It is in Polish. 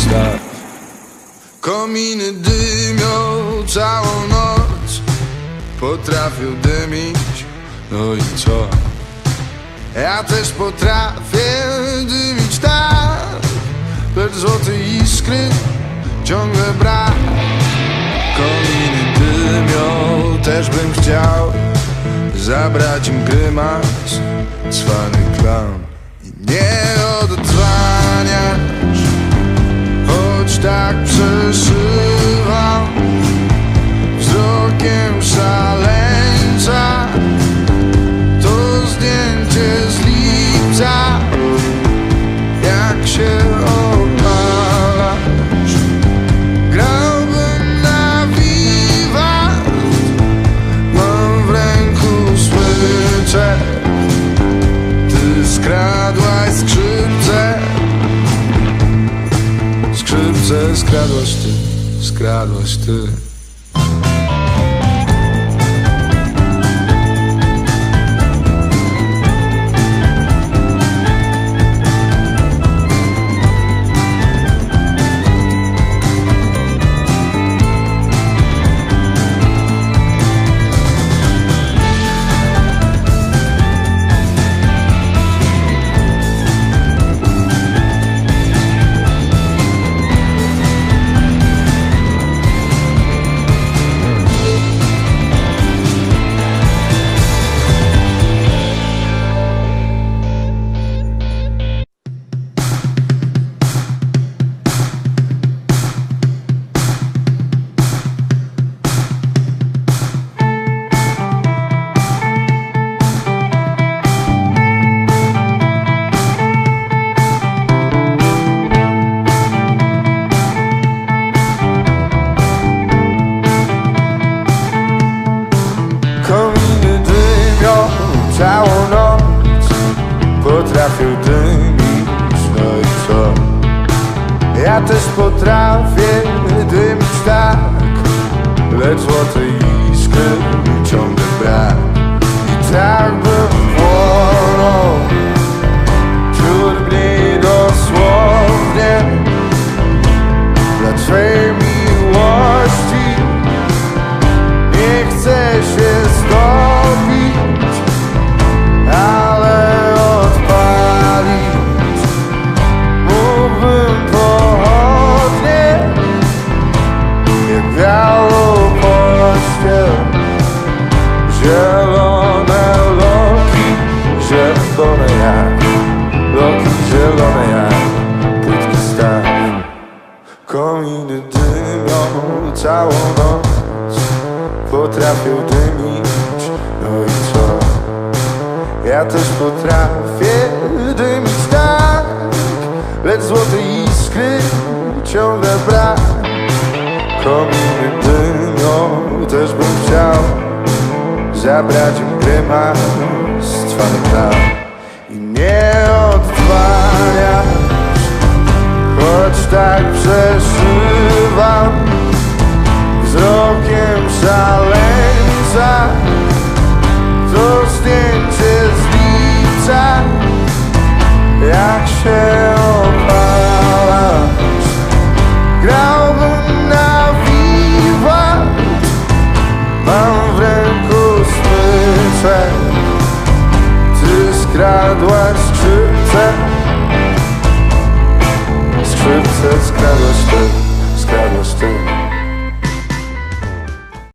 staw. Kominy dymią całą noc, potrafią dymić, no i co? Ja też potrafię dymić tak, lecz złotej iskry ciągle brak. Kominy dymią, też bym chciał zabrać im grymas, cwany klaun. I nie odzwaniasz, choć tak przeszywam wzrokiem szaleńca. To zdjęcie z lipca, jak się opalasz. Grałbym na wiwat, mam w ręku smyczek. Ty skradłaś skrzypce, skrzypce skradłaś ty, skradłaś ty. Kominy dymią całą noc, potrafią dymić, no i co? Ja też potrafię dymić tak, lecz złotej iskry ciągle brak. I tak bym płonął wśród dni dosłownie dla twej miłości. Nie chcę się stopić, ale odpalić mógłbym pochodnie, jak białą pościel. Zielone loki, zielone jak loki, zielone jak płytki staw. Kominy dymią całą noc, potrafią dymić, no i co? Ja też potrafię dymić tak, lecz złotej iskry ciągle brak. Kominy dymią, też bym chciał zabrać im grymas, cwany klaun. I nie odzwaniasz, choć tak przeszywam wzrokiem szaleńca. To zdjęcie z lipca, jak się opalasz. Grałbym na wiwat, mam w ręku smyczek. Ty skradłaś skrzypce, skrzypce skradłaś ty, skradłaś ty.